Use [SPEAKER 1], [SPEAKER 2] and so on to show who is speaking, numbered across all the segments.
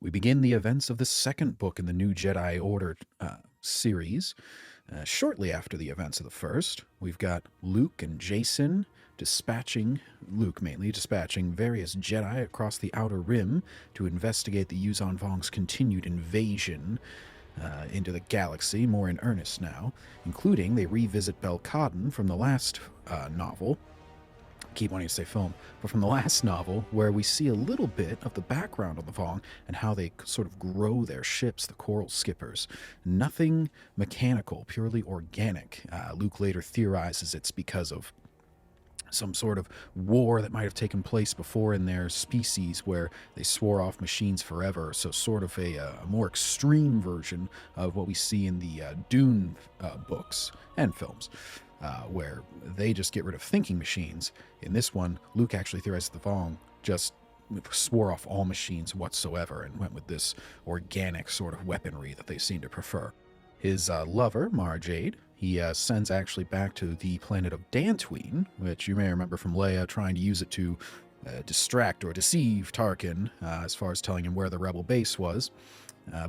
[SPEAKER 1] We begin the events of the second book in the New Jedi Order series. Shortly after the events of the first, we've got Luke and Jason Luke mainly, dispatching various Jedi across the Outer Rim to investigate the Yuuzhan Vong's continued invasion into the galaxy, more in earnest now, including they revisit Belkadon from the last novel. Keep wanting to say film, but from the last novel, where we see a little bit of the background on the Vong and how they sort of grow their ships, the Coral Skippers. Nothing mechanical, purely organic. Luke later theorizes it's because of some sort of war that might have taken place before in their species where they swore off machines forever. So sort of a more extreme version of what we see in the Dune books and films. Where they just get rid of thinking machines. In this one, Luke actually theorized the Vong just swore off all machines whatsoever and went with this organic sort of weaponry that they seem to prefer. His lover, Mara Jade, he sends actually back to the planet of Dantooine, which you may remember from Leia trying to use it to distract or deceive Tarkin as far as telling him where the rebel base was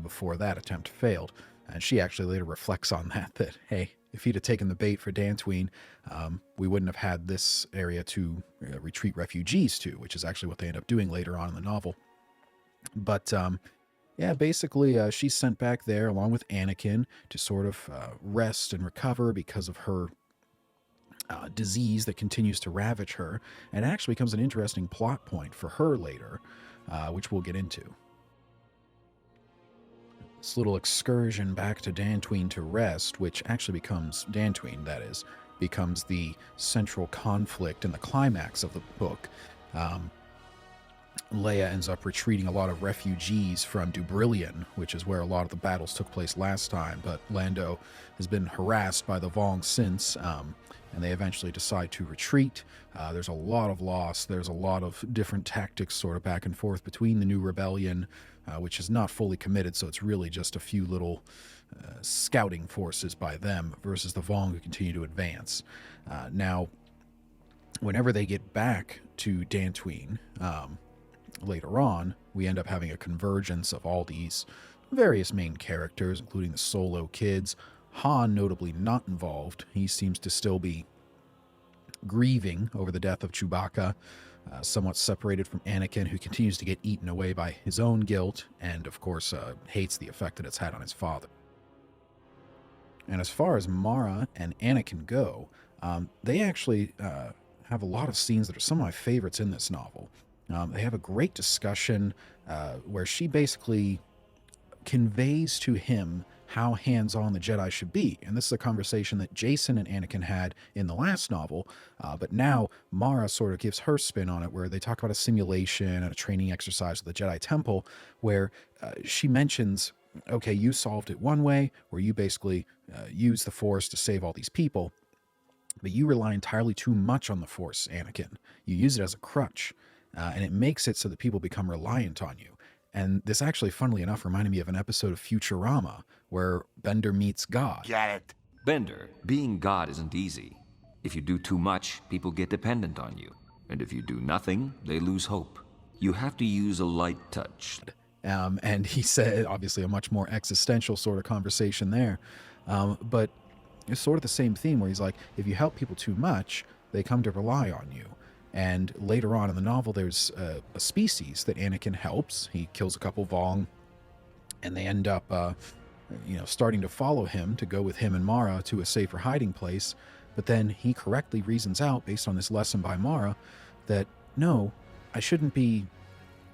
[SPEAKER 1] before that attempt failed. And she actually later reflects on that, hey, if he'd have taken the bait for Dantooine, we wouldn't have had this area to retreat refugees to, which is actually what they end up doing later on in the novel. But yeah, basically she's sent back there along with Anakin to sort of rest and recover because of her disease that continues to ravage her, and it actually becomes an interesting plot point for her later, which we'll get into. This little excursion back to Dantooine to rest, which actually becomes Dantooine, that is, becomes the central conflict and the climax of the book. Leia ends up retreating a lot of refugees from Dubrillion, which is where a lot of the battles took place last time, but Lando has been harassed by the Vong since, and they eventually decide to retreat. There's a lot of loss. There's a lot of different tactics sort of back and forth between the new rebellion, which is not fully committed, so it's really just a few little scouting forces by them versus the Vong who continue to advance. Now, whenever they get back to Dantooine, later on, we end up having a convergence of all these various main characters, including the Solo kids. Han notably not involved. He seems to still be grieving over the death of Chewbacca, somewhat separated from Anakin, who continues to get eaten away by his own guilt and, of course, hates the effect that it's had on his father. And as far as Mara and Anakin go, they actually have a lot of scenes that are some of my favorites in this novel. They have a great discussion where she basically conveys to him how hands-on the Jedi should be. And this is a conversation that Jason and Anakin had in the last novel, but now Mara sort of gives her spin on it, where they talk about a simulation and a training exercise with the Jedi Temple, where she mentions, okay, you solved it one way, where you basically use the Force to save all these people, but you rely entirely too much on the Force, Anakin. You use it as a crutch, and it makes it so that people become reliant on you. And this actually, funnily enough, reminded me of an episode of Futurama where Bender meets God.
[SPEAKER 2] Get it?
[SPEAKER 3] Bender, being God isn't easy. If you do too much, people get dependent on you. And if you do nothing, they lose hope. You have to use a light touch.
[SPEAKER 1] And he said, obviously, a much more existential sort of conversation there. But it's sort of the same theme where he's like, if you help people too much, they come to rely on you. And later on in the novel, there's a species that Anakin helps. He kills a couple Vong, and they end up, starting to follow him to go with him and Mara to a safer hiding place. But then he correctly reasons out, based on this lesson by Mara, that no, I shouldn't be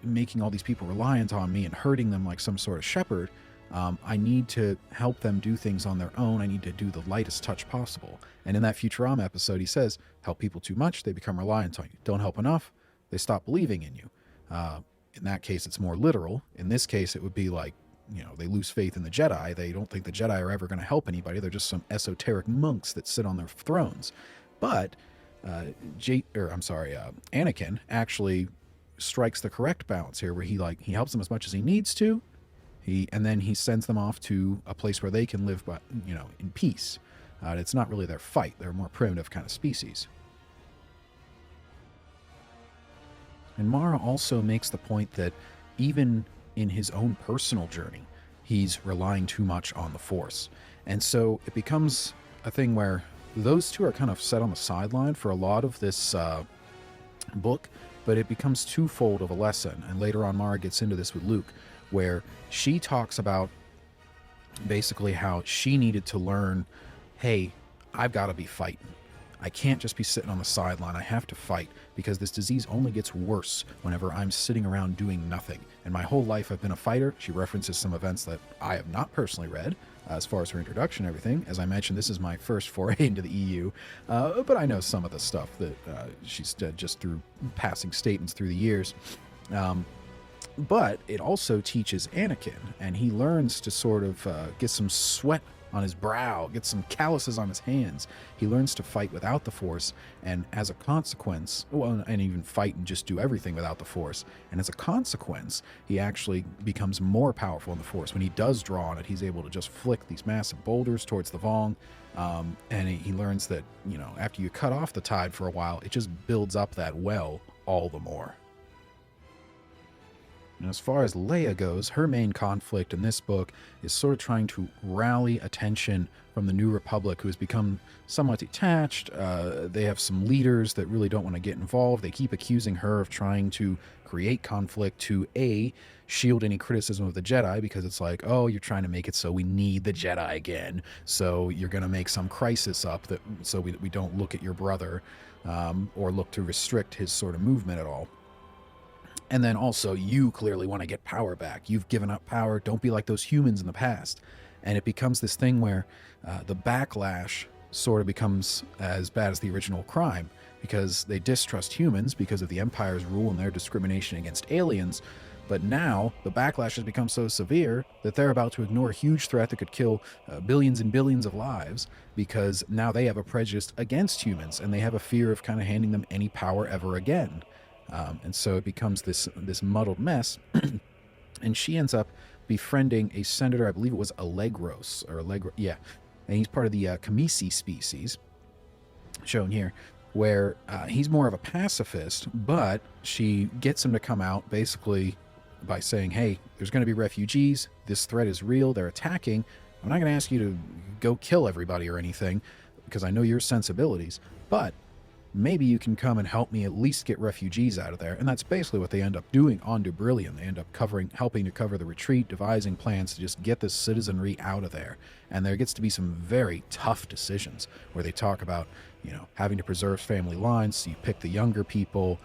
[SPEAKER 1] making all these people reliant on me and hurting them like some sort of shepherd. I need to help them do things on their own. I need to do the lightest touch possible. And in that Futurama episode, he says, help people too much, they become reliant on you. Don't help enough, they stop believing in you. In that case, it's more literal. In this case, it would be like, they lose faith in the Jedi. They don't think the Jedi are ever going to help anybody. They're just some esoteric monks that sit on their thrones. But Anakin actually strikes the correct balance here, where he helps them as much as he needs to, and then he sends them off to a place where they can live, in peace. It's not really their fight. They're a more primitive kind of species. And Mara also makes the point that even in his own personal journey, he's relying too much on the Force. And so it becomes a thing where those two are kind of set on the sideline for a lot of this book, but it becomes twofold of a lesson. And later on, Mara gets into this with Luke, where she talks about basically how she needed to learn, hey, I've got to be fighting. I can't just be sitting on the sideline. I have to fight, because this disease only gets worse whenever I'm sitting around doing nothing. And my whole life I've been a fighter. She references some events that I have not personally read, as far as her introduction and everything. As I mentioned, this is my first foray into the EU, but I know some of the stuff that she's just through passing statements through the years. But it also teaches Anakin, and he learns to sort of get some sweat on his brow, get some calluses on his hands. He learns to fight without the Force, and as a consequence, well, and even fight and just do everything without the Force. And as a consequence, he actually becomes more powerful in the Force. When he does draw on it, he's able to just flick these massive boulders towards the Vong, and he learns that, you know, after you cut off the tide for a while, it just builds up that well all the more. And as far as Leia goes, her main conflict in this book is sort of trying to rally attention from the New Republic, who has become somewhat detached. They have some leaders that really don't want to get involved. They keep accusing her of trying to create conflict to, A, shield any criticism of the Jedi, because it's like, oh, you're trying to make it so we need the Jedi again. So you're going to make some crisis up that so we don't look at your brother or look to restrict his sort of movement at all. And then also, you clearly want to get power back. You've given up power. Don't be like those humans in the past. And it becomes this thing where the backlash sort of becomes as bad as the original crime, because they distrust humans because of the Empire's rule and their discrimination against aliens. But now the backlash has become so severe that they're about to ignore a huge threat that could kill billions and billions of lives, because now they have a prejudice against humans, and they have a fear of kind of handing them any power ever again. And so it becomes this muddled mess. And she ends up befriending a senator, I believe it was Allegro, yeah. And he's part of the Kamisi species, shown here, where he's more of a pacifist, but she gets him to come out basically by saying, hey, there's going to be refugees. This threat is real. They're attacking. I'm not going to ask you to go kill everybody or anything, because I know your sensibilities, but maybe you can come and help me at least get refugees out of there. And that's basically what they end up doing on Dubrillion. They end up helping to cover the retreat, devising plans to just get the citizenry out of there. And there gets to be some very tough decisions where they talk about, you know, having to preserve family lines. So you pick the younger people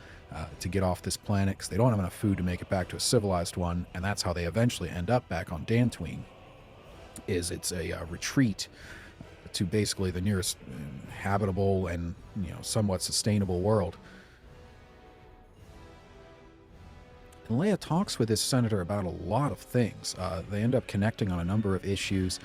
[SPEAKER 1] to get off this planet, because they don't have enough food to make it back to a civilized one. And that's how they eventually end up back on Dantooine. It's a retreat to basically the nearest habitable and, you know, somewhat sustainable world. And Leia talks with this senator about a lot of things. They end up connecting on a number of issues,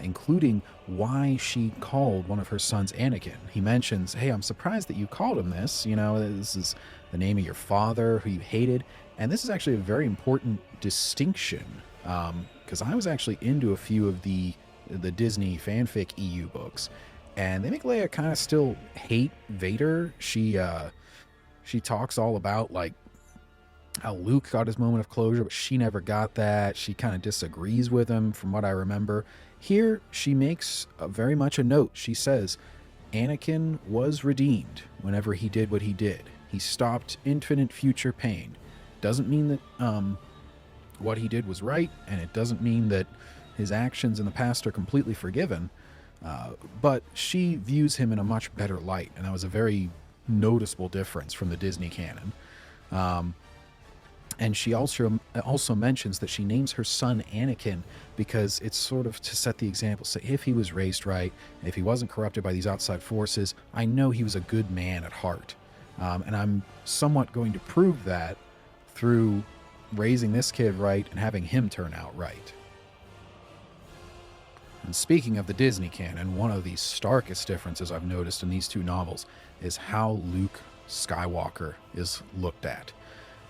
[SPEAKER 1] including why she called one of her sons Anakin. He mentions, hey, I'm surprised that you called him this. You know, this is the name of your father who you hated. And this is actually a very important distinction, because I was actually into a few of the Disney fanfic EU books, and they make Leia kind of still hate Vader. She talks all about like how Luke got his moment of closure, but she never got that. She kind of disagrees with him from what I remember. Here she makes very much a note. She says Anakin was redeemed whenever he did what he did. He stopped infinite future pain. Doesn't mean that what he did was right, and it doesn't mean that his actions in the past are completely forgiven, but she views him in a much better light, and that was a very noticeable difference from the Disney canon. And she also mentions that she names her son Anakin because it's sort of to set the example. Say, if he was raised right, if he wasn't corrupted by these outside forces, I know he was a good man at heart. And I'm somewhat going to prove that through raising this kid right and having him turn out right. And speaking of the Disney canon, one of the starkest differences I've noticed in these two novels is how Luke Skywalker is looked at.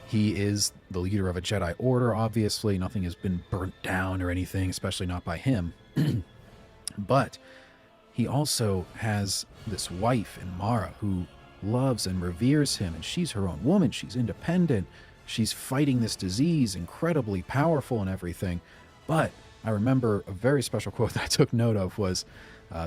[SPEAKER 1] He is the leader of a Jedi Order, obviously. Nothing has been burnt down or anything, especially not by him. But he also has this wife in Mara who loves and reveres him, and she's her own woman. She's independent. she's fighting this disease, incredibly powerful and everything. But I remember a very special quote that I took note of was,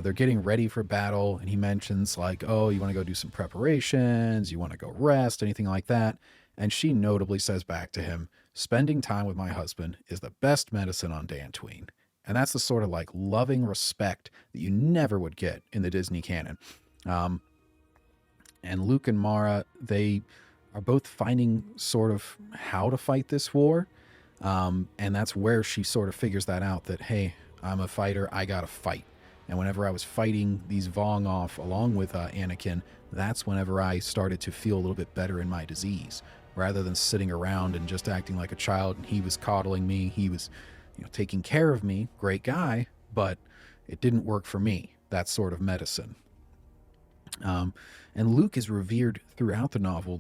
[SPEAKER 1] they're getting ready for battle, and he mentions like, oh, you want to go do some preparations, you want to go rest, anything like that. And she notably says back to him, spending time with my husband is the best medicine on Dantooine. And that's the sort of like loving respect that you never would get in the Disney canon. And Luke and Mara, they are both finding sort of how to fight this war. And that's where she sort of figures that out, that, hey, I'm a fighter, I gotta fight. And whenever I was fighting these Vong off along with Anakin, that's whenever I started to feel a little bit better in my disease. Rather than sitting around and just acting like a child, and he was coddling me, he was, taking care of me, great guy, but it didn't work for me, that sort of medicine. And Luke is revered throughout the novel.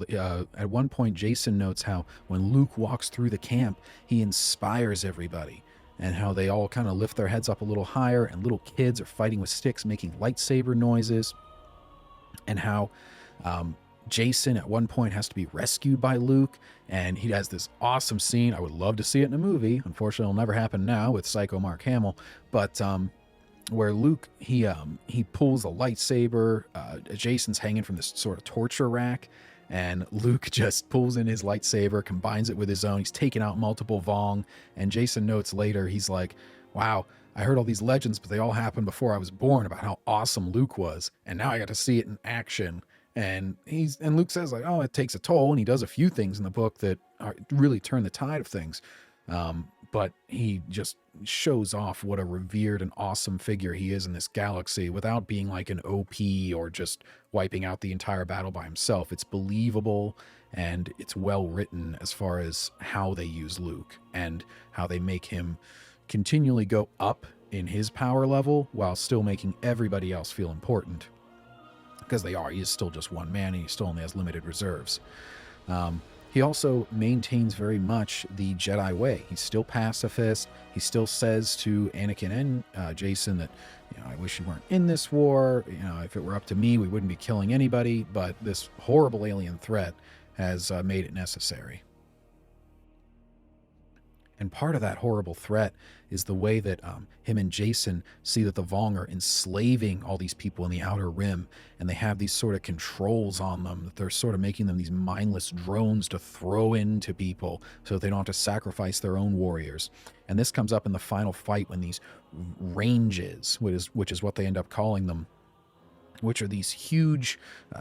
[SPEAKER 1] At one point, Jason notes how when Luke walks through the camp, he inspires everybody, and how they all kind of lift their heads up a little higher, and little kids are fighting with sticks, making lightsaber noises, and how Jason at one point has to be rescued by Luke, and he has this awesome scene. I would love to see it in a movie. Unfortunately, it'll never happen now with Psycho Mark Hamill, but where Luke, he pulls a lightsaber, Jason's hanging from this sort of torture rack, and Luke just pulls in his lightsaber, combines it with his own. He's taken out multiple Vong, and Jason notes later, he's like, wow, I heard all these legends, but they all happened before I was born about how awesome Luke was, and now I got to see it in action. And Luke says like, oh, it takes a toll, and he does a few things in the book that really turn the tide of things. But he just shows off what a revered and awesome figure he is in this galaxy without being like an OP or just wiping out the entire battle by himself. It's believable, and it's well written as far as how they use Luke and how they make him continually go up in his power level while still making everybody else feel important. Because he is still just one man, and he still only has limited reserves. He also maintains very much the Jedi way. He's still pacifist. He still says to Anakin and Jason that, I wish you weren't in this war. If it were up to me, we wouldn't be killing anybody. But this horrible alien threat has made it necessary. And part of that horrible threat is the way that him and Jason see that the Vong are enslaving all these people in the Outer Rim, and they have these sort of controls on them, that they're sort of making them these mindless drones to throw into people so that they don't have to sacrifice their own warriors. And this comes up in the final fight when these ranges, which is what they end up calling them, which are these huge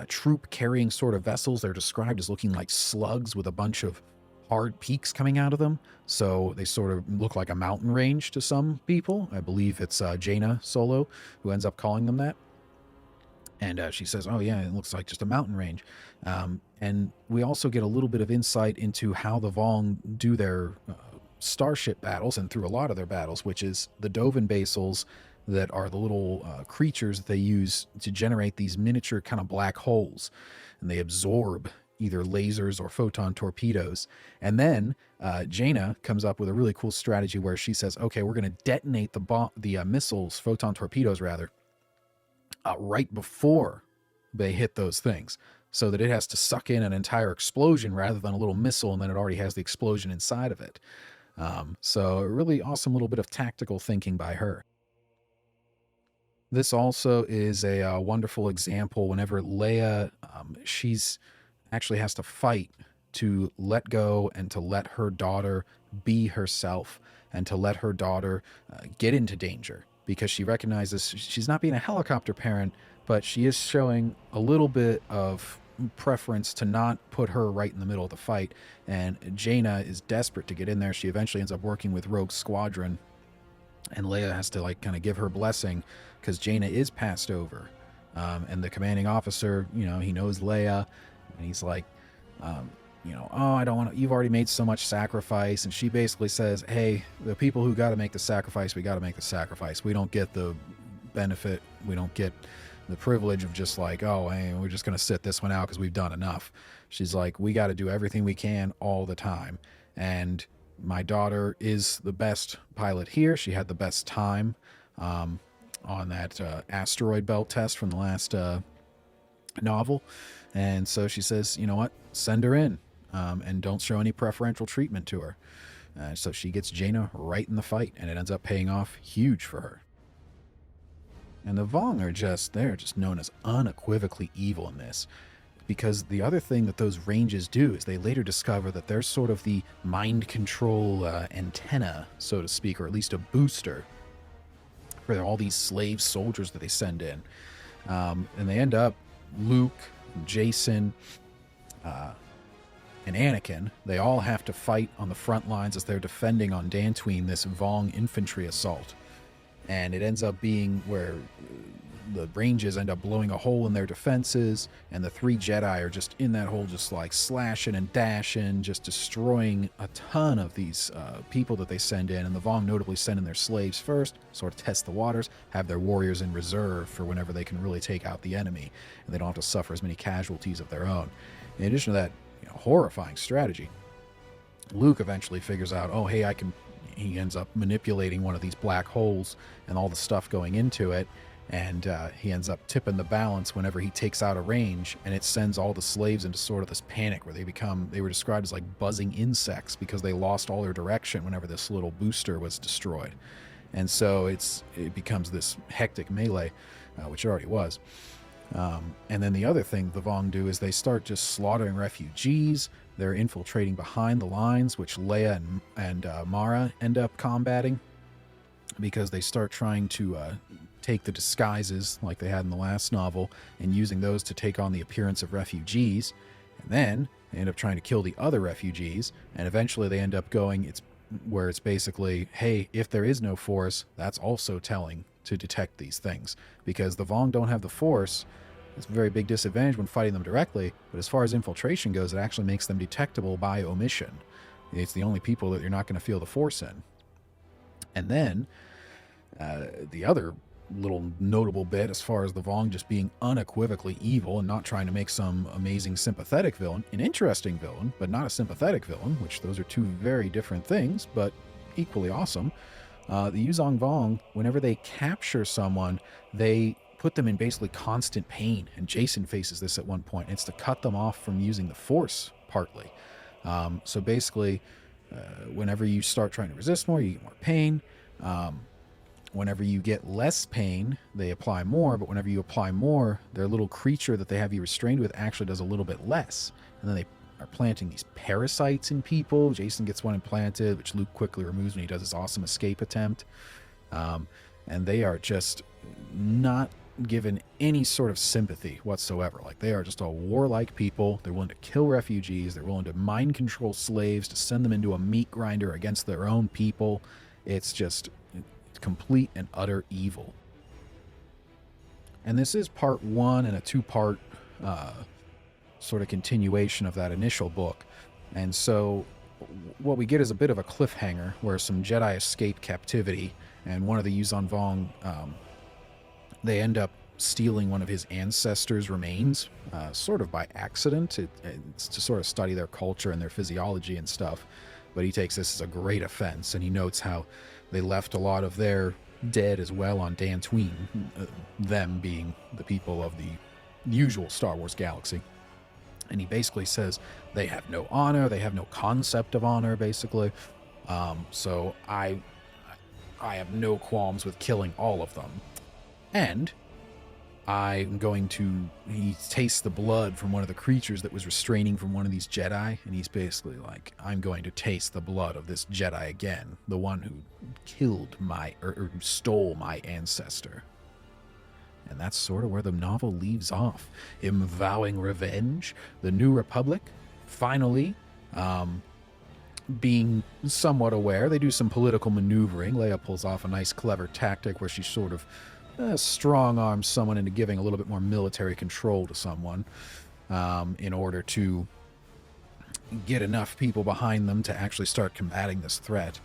[SPEAKER 1] troop-carrying sort of vessels. They're described as looking like slugs with a bunch of hard peaks coming out of them, so they sort of look like a mountain range to some people. I believe it's Jaina Solo who ends up calling them that. And she says, oh yeah, it looks like just a mountain range. And we also get a little bit of insight into how the Vong do their starship battles, and through a lot of their battles, which is the Dovin basils that are the little creatures that they use to generate these miniature kind of black holes, and they absorb either lasers or photon torpedoes. And then Jaina comes up with a really cool strategy where she says, okay, we're going to detonate the missiles, photon torpedoes rather, right before they hit those things, so that it has to suck in an entire explosion rather than a little missile, and then it already has the explosion inside of it. So a really awesome little bit of tactical thinking by her. This also is a wonderful example whenever Leia, she's actually has to fight to let go and to let her daughter be herself, and to let her daughter get into danger, because she recognizes she's not being a helicopter parent, but she is showing a little bit of preference to not put her right in the middle of the fight. And Jaina is desperate to get in there. She eventually ends up working with Rogue Squadron, and Leia has to like kind of give her blessing, because Jaina is passed over. And the commanding officer, he knows Leia, and he's like, oh, I don't want to, you've already made so much sacrifice. And she basically says, hey, the people who got to make the sacrifice, we got to make the sacrifice. We don't get the benefit. We don't get the privilege of just like, oh, hey, we're just going to sit this one out because we've done enough. She's like, we got to do everything we can all the time. And my daughter is the best pilot here. She had the best time on that asteroid belt test from the last novel. And so she says, you know what, send her in. and don't show any preferential treatment to her. So she gets Jaina right in the fight, and it ends up paying off huge for her. And the Vong they're just known as unequivocally evil in this. Because the other thing that those ranges do is they later discover that they're sort of the mind control antenna, so to speak, or at least a booster for all these slave soldiers that they send in. And they end up, Luke, Jason, and Anakin, they all have to fight on the front lines as they're defending on Dantooine this Vong infantry assault. And it ends up being where the ranges end up blowing a hole in their defenses, and the 3 Jedi are just in that hole, just like slashing and dashing, just destroying a ton of these people that they send in. And the Vong notably send in their slaves first, sort of test the waters, have their warriors in reserve for whenever they can really take out the enemy, and they don't have to suffer as many casualties of their own. In addition to that, horrifying strategy, Luke eventually figures out, oh, hey, he ends up manipulating one of these black holes and all the stuff going into it, and he ends up tipping the balance whenever he takes out a range, and it sends all the slaves into sort of this panic where they were described as like buzzing insects because they lost all their direction whenever this little booster was destroyed. And so it becomes this hectic melee, which it already was. And then the other thing the Vong do is they start just slaughtering refugees. They're infiltrating behind the lines, which Leia and Mara end up combating, because they start trying to take the disguises like they had in the last novel and using those to take on the appearance of refugees. And then they end up trying to kill the other refugees, and eventually they end up going, it's basically, hey, if there is no Force, that's also telling to detect these things, because the Vong don't have the Force. It's a very big disadvantage when fighting them directly, but as far as infiltration goes, it actually makes them detectable by omission. It's the only people that you're not going to feel the Force in. And then the other little notable bit, as far as the Vong just being unequivocally evil and not trying to make some amazing sympathetic villain, an interesting villain, but not a sympathetic villain, which those are two very different things, but equally awesome. The Yuzong Vong, whenever they capture someone, they put them in basically constant pain, and Jason faces this at one point. It's to cut them off from using the Force, partly. So basically, whenever you start trying to resist more, you get more pain. Whenever you get less pain, they apply more, but whenever you apply more, their little creature that they have you restrained with actually does a little bit less. And then they are planting these parasites in people. Jason gets one implanted, which Luke quickly removes when he does his awesome escape attempt. And they are just not given any sort of sympathy whatsoever. Like, they are just a warlike people. They're willing to kill refugees. They're willing to mind control slaves, to send them into a meat grinder against their own people. It's just complete and utter evil. And this is part 1 and a 2-part sort of continuation of that initial book. And so what we get is a bit of a cliffhanger where some Jedi escape captivity, and one of the Yuzon Vong, they end up stealing one of his ancestors' remains, sort of by accident. It's to sort of study their culture and their physiology and stuff. But he takes this as a great offense, and he notes how they left a lot of their dead as well on Dantooine, them being the people of the usual Star Wars galaxy. And he basically says they have no honor, they have no concept of honor, basically. So I have no qualms with killing all of them. And I'm going to... He tastes the blood from one of the creatures that was restraining from one of these Jedi, and he's basically like, I'm going to taste the blood of this Jedi again, the one who killed or stole my ancestor. And that's sort of where the novel leaves off. Him vowing revenge, the New Republic, finally being somewhat aware. They do some political maneuvering. Leia pulls off a nice, clever tactic where she sort of strong-arms someone into giving a little bit more military control to someone in order to get enough people behind them to actually start combating this threat.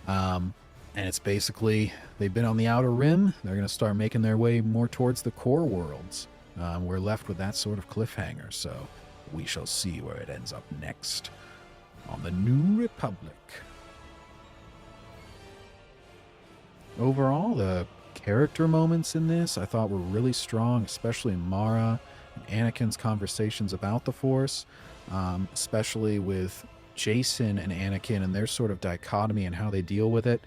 [SPEAKER 1] And it's basically, they've been on the Outer Rim. They're going to start making their way more towards the core worlds. We're left with that sort of cliffhanger, so we shall see where it ends up next on the New Republic. Overall, the character moments in this I thought were really strong, especially Mara and Anakin's conversations about the Force, especially with Jason and Anakin and their sort of dichotomy and how they deal with it.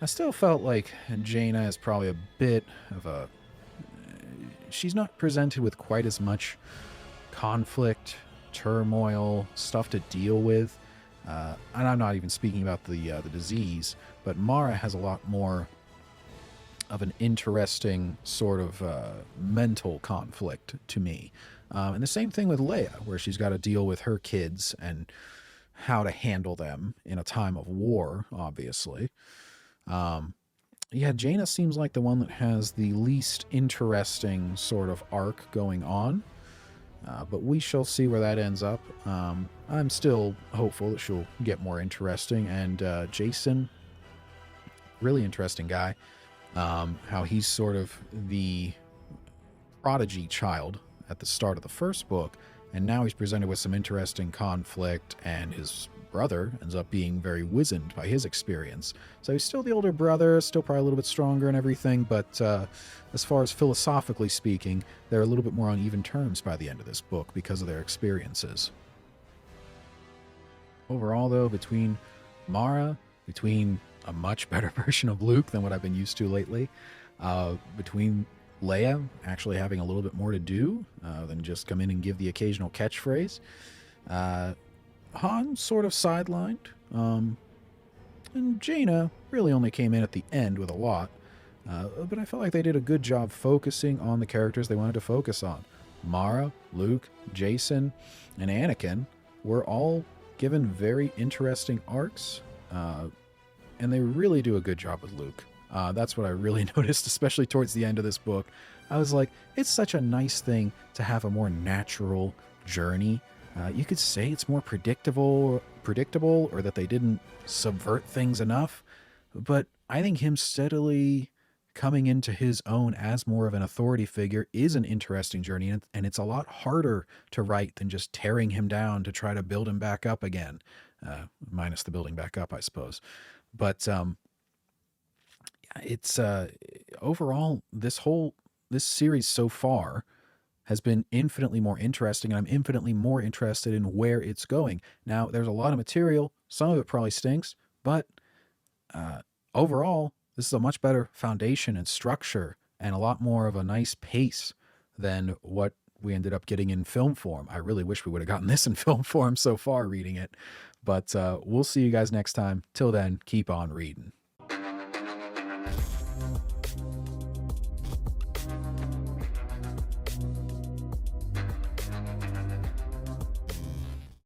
[SPEAKER 1] I still felt like Jaina is probably a bit of a... She's not presented with quite as much conflict, turmoil, stuff to deal with. And I'm not even speaking about the disease, but Mara has a lot more of an interesting sort of mental conflict to me. And the same thing with Leia, where she's got to deal with her kids and how to handle them in a time of war, obviously. Yeah, Jaina seems like the one that has the least interesting sort of arc going on. But we shall see where that ends up. I'm still hopeful that she'll get more interesting. And Jason, really interesting guy. How he's sort of the prodigy child at the start of the first book, and now he's presented with some interesting conflict, and his brother ends up being very wizened by his experience. So he's still the older brother, still probably a little bit stronger and everything, but as far as philosophically speaking, they're a little bit more on even terms by the end of this book because of their experiences. Overall, though, between Mara, between a much better version of Luke than what I've been used to lately, between Leia actually having a little bit more to do than just come in and give the occasional catchphrase, Han sort of sidelined, and Jaina really only came in at the end with a lot, but I felt like they did a good job focusing on the characters they wanted to focus on. Mara, Luke, Jason, and Anakin were all given very interesting arcs, and they really do a good job with Luke. That's what I really noticed, especially towards the end of this book. I was like, it's such a nice thing to have a more natural journey. You could say it's more predictable, or that they didn't subvert things enough. But I think him steadily coming into his own as more of an authority figure is an interesting journey, and it's a lot harder to write than just tearing him down to try to build him back up again. Minus the building back up, I suppose. But it's overall, this series so far has been infinitely more interesting, and I'm infinitely more interested in where it's going. Now, there's a lot of material. Some of it probably stinks, but overall, this is a much better foundation and structure and a lot more of a nice pace than what we ended up getting in film form. I really wish we would have gotten this in film form so far reading it. But we'll see you guys next time. Till then, keep on reading.